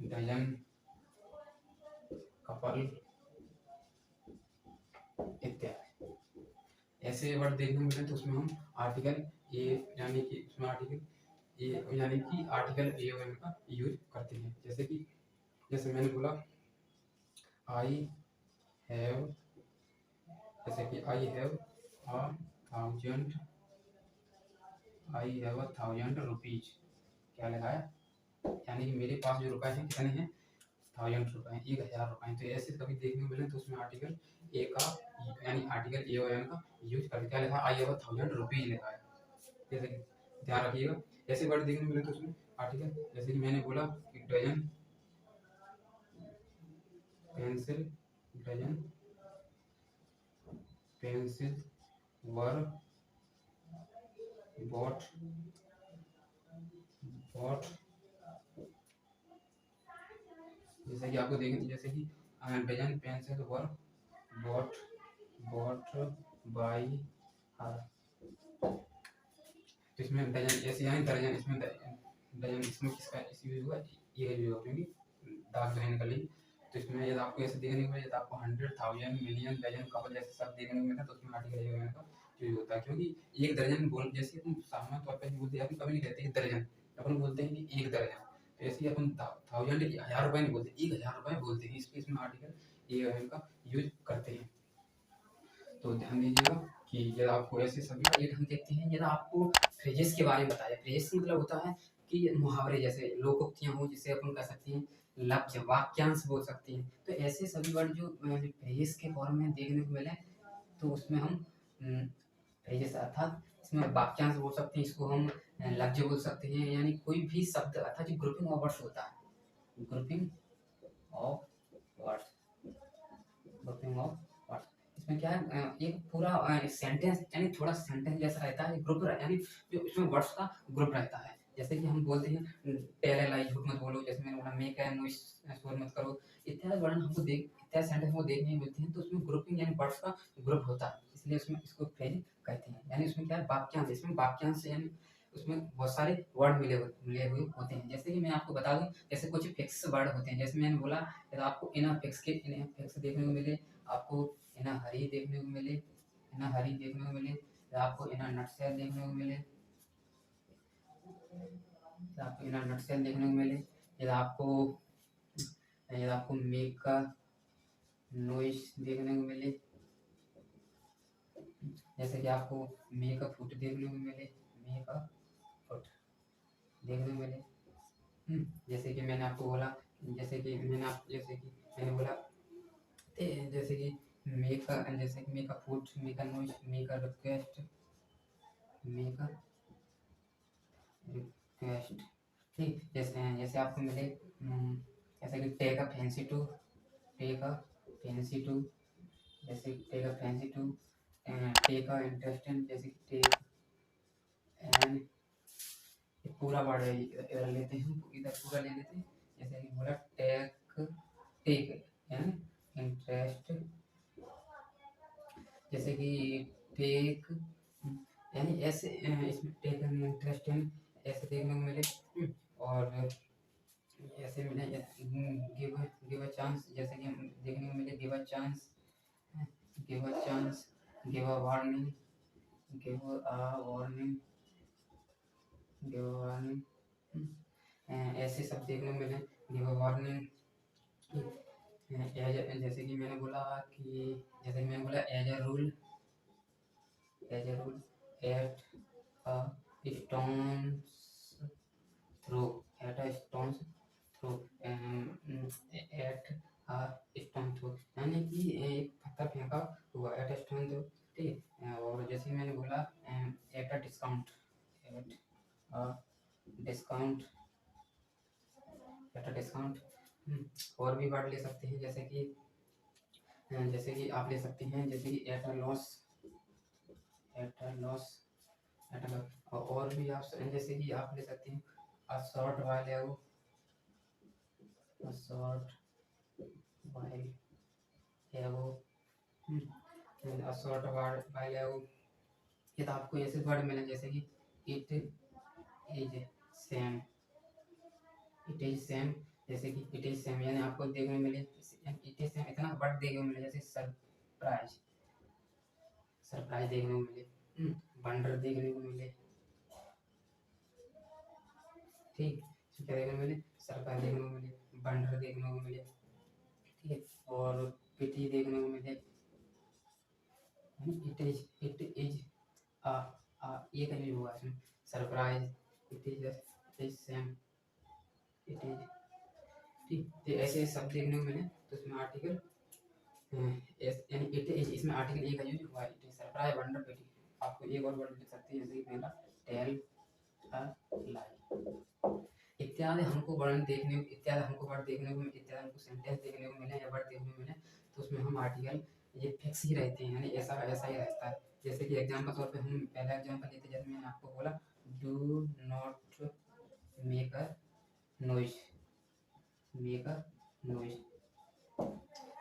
डजन, कपल इत्यादि। ऐसे वर्ड देखने को मिले तो उसमें हम आर्टिकल ए यानी कि उसमें आर्टिकल ए यानी कि आर्टिकल ए एन का यूज करते हैं। जैसे मैंने बोला आई हैव, जैसे कि I have a thousand rupees, क्या लगा है यानी कि मेरे पास जो रुपए हैं कितने हैं 1000 रुपए हैं, 1000 रुपए हैं। तो ऐसे कभी देखने को मिले तो उसमें आर्टिकल ए का यानी आर्टिकल ए और एन का यूज करके क्या लिखा आई हैव 1000 रुपीज लिखा है। जैसे कि ध्यान रखिएगा ऐसे वर्ड देखने को मिले तो उसमें आर्टिकल, जैसे कि मैंने बोला कि डजन पेंसिल वर बॉट, जैसे कि आपको देखें जैसे कि dozen pencil were bought by her. तो इसमें डजन ऐसे यानी दर्जन, इसमें डजन इसमें किसका यूज हुआ, ये यूज हुआ क्योंकि दाग जो है निकली। तो इसमें यदि आपको ऐसे देखने को मिले यदि आपको 100, 1000, मिलियन, डजन, कपल जैसे सब देखने को मिलता तो उसमें आर्टिकल ए का यूज होता है। क्योंकि एक दर्जन बोल जैसे हम सामान्य तौर पर बोलते हैं, अपन कभी नहीं कहते कि दर्जन, अपन बोलते हैं कि एक दर्जन। तो ऐसे ही अपन 1000 1000 रुपए नहीं बोलते, 1000 रुपए बोलते हैं, इसलिए इसमें आर्टिकल ए का यूज करते हैं। तो ध्यान दीजिएगा कि यदि आपको ऐसे सभी एक हम देखते हैं। यदि आपको फ्रेजेस के बारे में बताया, फ्रेजेस मतलब होता है कि मुहावरे जैसे लोकोक्तियां हो जिसे अपन कह सकते हैं लफ्ज वाक्यांश बोल सकते हैं। तो ऐसे सभी वर्ड जो फ्रेजेस के फॉर्म में देखने को मिले तो उसमें हम फ्रेजेस अर्थात इसमें वाक्यांश बोल सकते हैं, इसको हम लफ्ज बोल सकते हैं, यानी कोई भी शब्द अर्थात जो ग्रुपिंग ऑफ वर्ड्स होता है, ग्रुपिंग ऑफ वर्ड्स, इसमें क्या है एक पूरा सेंटेंस यानी थोड़ा सेंटेंस जैसा रहता है, ग्रुप यानी जो इसमें वर्ड्स का ग्रुप रहता है। जैसे कि हम बोलते हैं टेल ए लाई, झूठ मत बोलो, जैसे मैंने बोला मेक ए नॉइस, शोर मत करो, इत्यादि वर्ड हमको इत्यादि सेंटेंस हमको देखने को मिलते हैं। तो उसमें ग्रुपिंग यानी वर्ड्स का ग्रुप होता है, इसलिए उसमें इसको फ्रेज कहते हैं। यानी उसमें क्या है वाक्यांश, इसमें वाक्यांश यानी उसमें बहुत सारे वर्ड मिले हुए होते हैं। जैसे कि मैं आपको बता दूं जैसे कुछ फिक्स वर्ड होते हैं, जैसे मैंने बोला यदि आपको इन फिक्स देखने को मिले, आपको इना हरी देखने को मिले, आपको इना नटसेल देखने को मिले, आपको इना नटसेल देखने को मिले, यदि आपको यदि आपको मेक का नॉइस देखने को मिले, जैसे कि आपको मेक का फुट देखने को मिले, मेक का फुट देखने को मिले। जैसे कि मैंने आपको बोला, जैसे कि मैंने बोला जैसे कि मेक का, जैसे कि मेक का फुट, मेक का नॉइस, मेक का रिक्वेस्ट, मेक का रिक्वेस्ट। ठीक, जैसे आपको मिले जैसे कि take a fancy to, take a fancy to, जैसे take a fancy to, take a interesting, जैसे कि टेक एंड पूरा वर्ड इधर लेते हैं, इधर पूरा ले लेते हैं। जैसे कि बोला टेक, टेक एन इंटरेस्ट, जैसे कि टेक यानी ऐसे इसमें टेक एन इंटरेस्ट ऐसे देखने को मिले। और ऐसे मिले गिव अ चांस, जैसे कि हम देखने को मिले give a chance, give a chance, give a warning, give a warning, give a warning, ऐसे सब देखने को मिले। गिव अ वार्निंग, जैसे कि मैंने बोला कि जैसे कि मैंने बोला as a rule, as a rule at a stone's throw, at a stone's throw, at a stone throw, यानी कि एक पत्थर फेंका हुआ, एट अ स्टोन थ्रो। ठीक है, और जैसे मैंने बोला at a discount, at a discount, at a discount. और भी वर्ड ले सकते हैं, जैसे कि आप ले सकते हैं, जैसे कि at a loss, at a loss, at a loss. और भी आप जैसे कि आप ले सकते हैं अ शॉर्ट वाइल एगो, अ शॉर्ट वाइल एगो, अ शॉर्ट वाइल एगो। ये तो आपको ऐसे वर्ड मिले, जैसे कि it is same, it is same, जैसे कि इट इज सेम यानी आपको देखने को मिले, इट इज सेम इतना वर्ड देखने को मिले, जैसे सरप्राइज, सरप्राइज देखने को मिले, बंडर देखने को मिले। ठीक, क्या देखने को मिले, सरप्राइज देखने को मिले, बंडर देखने को मिले। ठीक है, और पिटी देखने को मिले, इट इज ये कहीं हुआ इसमें surprise, it is same, it is. ठीक, तो ऐसे सब देखने को मिले, तो इसमें आर्टिकल यानी इट इज, इसमें आर्टिकल ए का यूज हुआ है, इट इज सरप्राइज बंडर पिटी। आपको एक और वर्ड लिख सकते हैं, जैसे कि पहला टेल अ लाई, इत्यादि हमको वर्ड देखने को, इत्यादि हमको वर्ड देखने को, इत्यादि हमको सेंटेंस देखने को मिले या वर्ड देखने को मिले, तो उसमें हम आर्टिकल ये फिक्स ही रहते हैं, यानी ऐसा ऐसा ही रहता है। जैसे कि एग्जांपल तौर पे हम पहला एग्जांपल लेते हैं, जैसे मैंने आपको बोला do not make a noise, make a noise.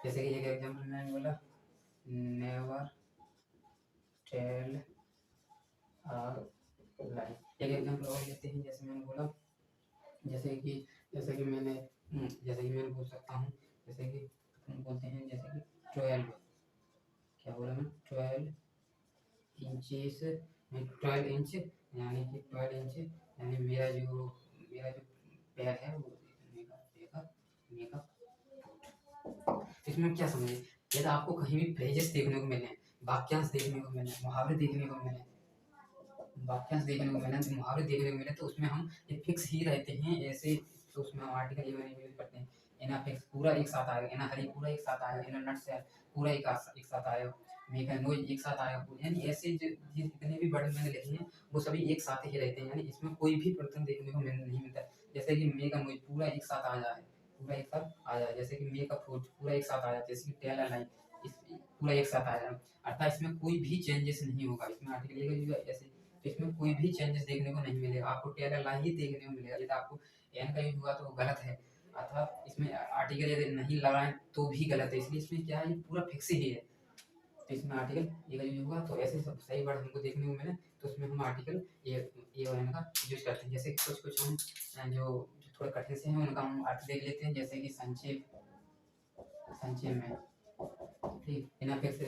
जैसे कि एक एग्जांपल मैंने बोला नेवर टेल अ लाई। एक एग्जांपल और लेते हैं, जैसे मैंने बोला, जैसे कि मैंने बोल सकता हूँ, जैसे कि हम बोलते हैं, जैसे कि 12, क्या बोला मैं, 12 इंचेस, 12 इंच, यानी कि 12 इंच, यानी मेरा जो पैर है वो मेकअप। इसमें क्या समझे, यदि आपको कहीं भी फ्रेजेस देखने को मिले, वाक्यांश देखने को मिले, मुहावरे देखने को मिले, वाक्यांश देखने को मिले, मुहावरे देखने को मिले, तो उसमें हम ये फिक्स ही रहते हैं ऐसे, तो उसमें हम आर्टिकल ये वाले यूज करते हैं। एना फिक्स पूरा एक साथ आएगा, एना हरी पूरा एक साथ आएगा, एना नट से पूरा एक साथ आएगा, मेक एंड नॉइज एक साथ आएगा, यानी ऐसे जो जितने भी वर्ड मैंने लिखे हैं वो सभी एक साथ ही रहते हैं, यानी इसमें कोई भी परिवर्तन देखने को नहीं मिलता। जैसे कि मेक एंड नॉइज पूरा एक साथ आ जाए, पूरा एक साथ आ जाए, जैसे कि मेक अ फ्रूट पूरा एक साथ आ जाए, जैसे कि टेल अ लाइन पूरा एक साथ आ जाए, अर्थात इसमें कोई भी चेंजेस नहीं होगा, इसमें आर्टिकल ऐसे, तो इसमें कोई भी चेंजेस देखने को नहीं मिलेगा, आपको टेल अ लाई ही देखने को मिलेगा। यदि आपको एन का यूज हुआ तो वो गलत है, अर्थात इसमें आर्टिकल यदि नहीं लगाएं तो भी गलत है, इसलिए इसमें क्या है, ये पूरा फिक्स ही है। तो इसमें आर्टिकल ये का यूज होगा, तो ऐसे सब सही वर्ड हमको देखने को मिले, तो उसमें हम आर्टिकल ये और एन का यूज करते हैं। जैसे कुछ कुछ हम जो थोड़े कठिन से हैं उनका हम अर्थ देख लेते हैं, जैसे कि संक्षेप, संक्षेप में, ठीक, इनअफेक्स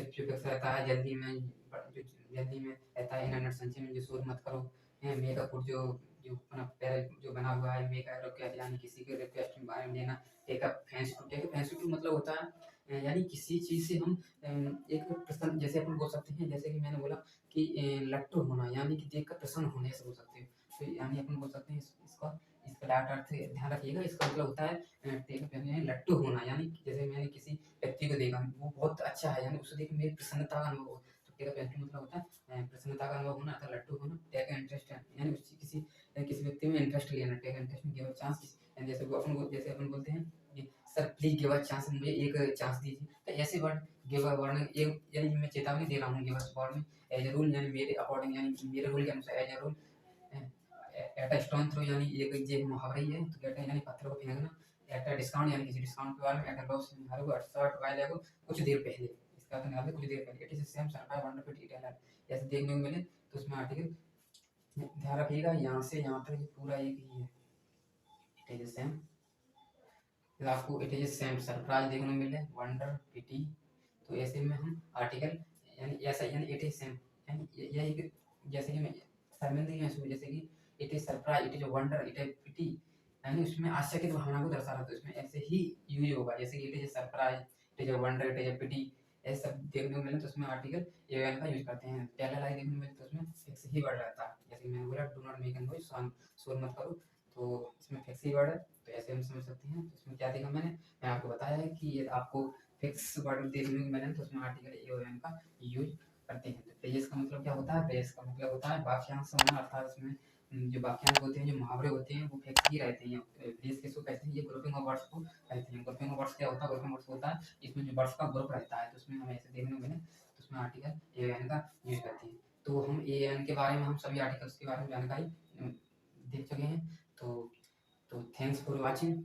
रहता है, जल्दी में, जो जल्दी में रहता है, इनअट संक्षेप में, जो शोर मत करो, मेकअप जो जो अपना पहले जो बना हुआ है मेक रिक्वेस्ट, यानी किसी के रिक्वेस्ट के बारे में देना। टेकअप फैंस टू मतलब होता है यानी किसी चीज़ से हम एक प्रसन्न, जैसे अपन बोल सकते हैं, जैसे कि मैंने बोला कि लट्टू होना, यानी कि देखकर प्रसन्न होने से बोल सकते हैं। तो यानी अपन बोल सकते हैं इसका इसका डाटा अर्थ ध्यान रखिएगा। इसका मतलब होता है टेकअप यानी लट्टू होना, यानी जैसे मैंने किसी व्यक्ति को देखा वो बहुत अच्छा है, यानी उसे देख मेरी प्रसन्नता का अनुभव हो। तो टेकअप मतलब होता है प्रसन्नता का अनुभव होना, अर्थात लट्टू होना। टेक इंटरेस्ट है यानी उस किसी व्यक्ति में इंटरेस्ट लेना। टेक इंटरेस्ट में गिव अ चांस, जैसे अपन बोलते हैं कि sir please give a chance, मुझे एक चांस दीजिए। तो ऐसे वर्ड गिव अ वर्ड एक यानी मैं चेतावनी दे रहा हूँ गिव अ वर्ड में एज अ रूल, यानी मेरे अकॉर्डिंग, यानी मेरे रूल के अनुसार as a rule. At a stone throw यानी एक ये मुहावरा ही है। तो कहते हैं यानी पत्थर को फेंकना। एट अ डिस्काउंट यानी किसी डिस्काउंट के बारे में। एट अ लॉस हर को शर्ट वाले को कुछ देर पहले, इसका अर्थ निकाल दे कुछ देर पहले। It is same surprise wonderful detailer जैसे देखने को मिले। तो उसमें आर्टिकल ध्यान रखिएगा यहाँ से यहाँ तक पूरा एक ही है। इट इज सेम, आपको इट इज सेम सरप्राइज देखने को मिले, वंडर पिटी। तो ऐसे में हम आर्टिकल यानी ऐसा यानी इट इज सेम, यानी यही कि जैसे कि मैं शर्मिंदगी महसूस, जैसे कि it is surprise, it is wonder, it is pity, यानी उसमें आश्चर्य की भावना को दर्शा रहा है। तो इसमें ऐसे ही यूज होगा, जैसे कि it is surprise, it is wonder, it is pity, ऐसे सब देखने को मिले तो उसमें आर्टिकल एन का यूज करते हैं। टेलर आई देखने को मिले तो उसमें फिक्स ही वर्ड रहता है। जैसे कि मैंने बोला do not make an noise, शोर मत करो, तो इसमें फिक्स ही वर्ड है। तो ऐसे हम समझ सकते हैं। तो इसमें क्या देखा मैं आपको बताया है कि ये आपको फिक्स वर्ड देखने को मिले तो उसमें आर्टिकल एन का यूज करते हैं। तो पेजेस का मतलब क्या होता है? पेजेस का मतलब होता है वाक्यांश होना, अर्थात उसमें जो वाक्यांश होते हैं, जो मुहावरे होते हैं, वो फिक्स ही रहते हैं। पेज किसको कहते हैं? ये ग्रुपिंग ऑफ वर्ड्स को कहते हैं। ग्रुपिंग ऑफ वर्ड्स क्या होता है? ग्रुपिंग वर्ड्स होता है इसमें जो वर्ड्स का ग्रुप रहता है, तो उसमें हमें ऐसे देखने को मिले तो उसमें आर्टिकल एन का यूज करते हैं। तो हम एन के बारे में, हम सभी आर्टिकल्स के बारे में जानकारी देख चुके हैं। तो थैंक्स फॉर वॉचिंग।